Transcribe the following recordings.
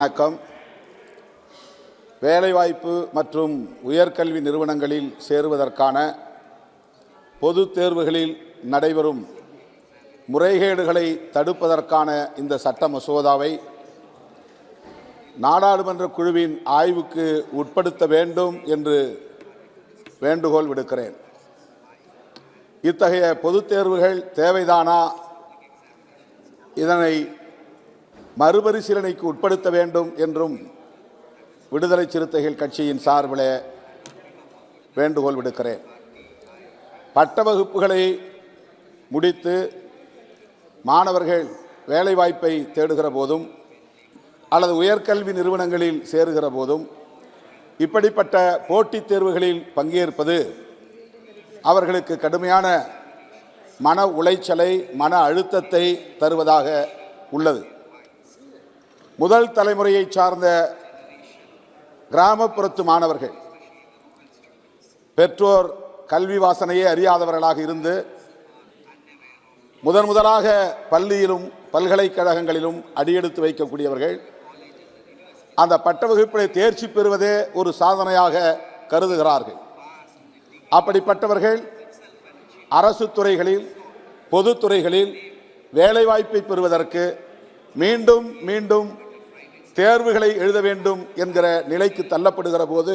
வணக்கம். வேலைவாய்ப்பு மற்றும் உயர்கல்வி நிறுவனங்களில் சேருவதற்கான பொதுத் தேர்வுகளில் நடைபெறும் முறைகேடுகளை தடுப்பதற்கான இந்த சட்ட மசோதாவை நாடாளுமன்ற குழுவின் ஆய்வுக்கு உட்படுத்த வேண்டும் என்று வேண்டுகோள் விடுக்கிறேன். இத்தகைய பொதுத் தேர்வுகள் தேவைதானா, இதனை மறுபரிசீலனைக்கு உட்படுத்த வேண்டும் என்றும் விடுதலை சிறுத்தைகள் கட்சியின் சார்பில் வேண்டுகோள் விடுக்கிறேன். பட்ட வகுப்புகளை முடித்து மாணவர்கள் வேலைவாய்ப்பை தேடுகிற போதும் அல்லது உயர்கல்வி நிறுவனங்களில் சேருகிற போதும் இப்படிப்பட்ட போட்டித் தேர்வுகளில் பங்கேற்பது அவர்களுக்கு கடுமையான மன உளைச்சலை, மன அழுத்தத்தை தருவதாக உள்ளது. முதல் தலைமுறையை சார்ந்த கிராமப்புறத்து மாணவர்கள் பெற்றோர் கல்வி வாசனையே அறியாதவர்களாக இருந்து முதலாக பள்ளியிலும் பல்கலைக்கழகங்களிலும் அடியெடுத்து வைக்கக்கூடியவர்கள் அந்த பட்ட வகுப்பிலே தேர்ச்சி பெறுவதே ஒரு சாதனையாக கருதுகிறார்கள். அப்படிப்பட்டவர்கள் அரசு துறைகளில், பொதுத்துறைகளில் வேலைவாய்ப்பை பெறுவதற்கு மீண்டும் மீண்டும் தேர்வுகளை எழுத வேண்டும் என்கிற நிலைக்கு தள்ளப்படுகிற போது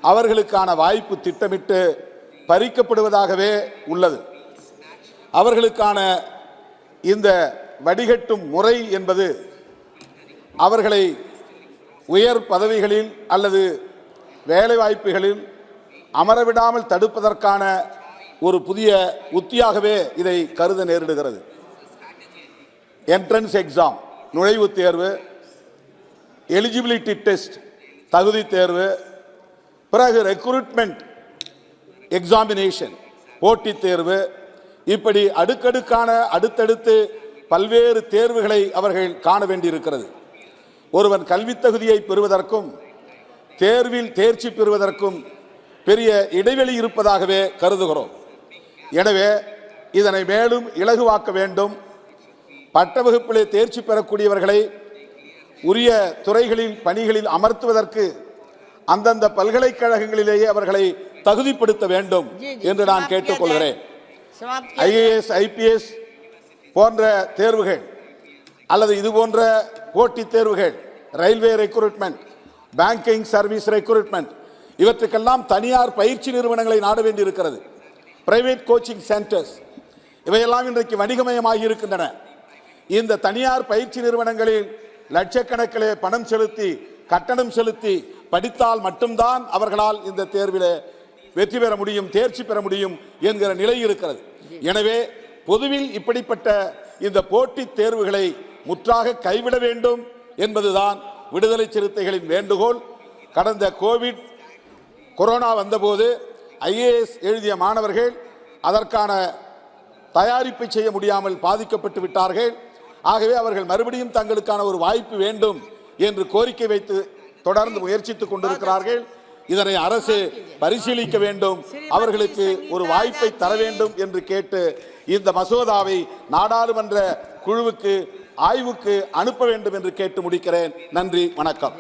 அவர்களுக்கான வாய்ப்பு திட்டமிட்டு பறிக்கப்படுவதாகவே உள்ளது. அவர்களுக்கான இந்த வடிகட்டும் முறை என்பது அவர்களை உயர் பதவிகளில் அல்லது வேலைவாய்ப்புகளில் அமரவிடாமல் தடுப்பதற்கான ஒரு புதிய உத்தியாகவே இதை கருத நேரிடுகிறது. என்ட்ரன்ஸ் எக்ஸாம், நுழைவுத் தேர்வு, எலிஜிபிலிட்டி டெஸ்ட், தகுதி தேர்வு, பிறகு ரெக்ரூட்மெண்ட் எக்ஸாமினேஷன், போட்டித் தேர்வு, இப்படி அடுக்கடுக்கான அடுத்தடுத்து பல்வேறு தேர்வுகளை அவர்கள் காண வேண்டியிருக்கிறது. ஒருவன் கல்வி தகுதியை பெறுவதற்கும் தேர்வில் தேர்ச்சி பெறுவதற்கும் பெரிய இடைவெளி இருப்பதாகவே கருதுகிறோம். எனவே இதனை மேலும் இலகுவாக்க வேண்டும். பட்ட வகுப்பிலே தேர்ச்சி பெறக்கூடியவர்களை உரிய துறைகளில் பணிகளில் அமர்த்துவதற்கு அந்தந்த பல்கலைக்கழகங்களிலேயே அவர்களை தகுதிப்படுத்த வேண்டும் என்று நான் கேட்டுக்கொள்கிறேன். IAS, IPS போன்ற தேர்வுகள் அல்லது இது போன்ற போட்டித் தேர்வுகள், railway recruitment, banking service recruitment, இவற்றுக்கெல்லாம் தனியார் பயிற்சி நிறுவனங்களை நாட வேண்டியிருக்கிறது. பிரைவேட் கோச்சிங் சென்டர்ஸ் இவையெல்லாம் இன்றைக்கு வணிகமயமாகி இருக்கின்றன. இந்த தனியார் பயிற்சி நிறுவனங்களில் லட்சக்கணக்கிலே பணம் செலுத்தி, கட்டணம் செலுத்தி படித்தால் மட்டும்தான் அவர்களால் இந்த தேர்வில் வெற்றி பெற முடியும், தேர்ச்சி பெற முடியும் என்கிற நிலை இருக்கிறது. எனவே பொதுவில் இப்படிப்பட்ட இந்த போட்டித் தேர்வுகளை முற்றாக கைவிட வேண்டும் என்பதுதான் விடுதலை சிறுத்தைகளின் வேண்டுகோள். கடந்த கொரோனா வந்தபோது IAS எழுதிய மாணவர்கள் அதற்கான தயாரிப்பை செய்ய முடியாமல் பாதிக்கப்பட்டு விட்டார்கள். ஆகவே அவர்கள் மறுபடியும் தங்களுக்கான ஒரு வாய்ப்பு வேண்டும் என்று கோரிக்கை வைத்து தொடர்ந்து முயற்சித்துக் கொண்டிருக்கிறார்கள். இதனை அரசு பரிசீலிக்க வேண்டும், அவர்களுக்கு ஒரு வாய்ப்பை தர வேண்டும் என்று கேட்டு இந்த மசோதாவை நாடாளுமன்ற குழுவுக்கு ஆய்வுக்கு அனுப்ப வேண்டும் என்று கேட்டு முடிக்கிறேன். நன்றி, வணக்கம்.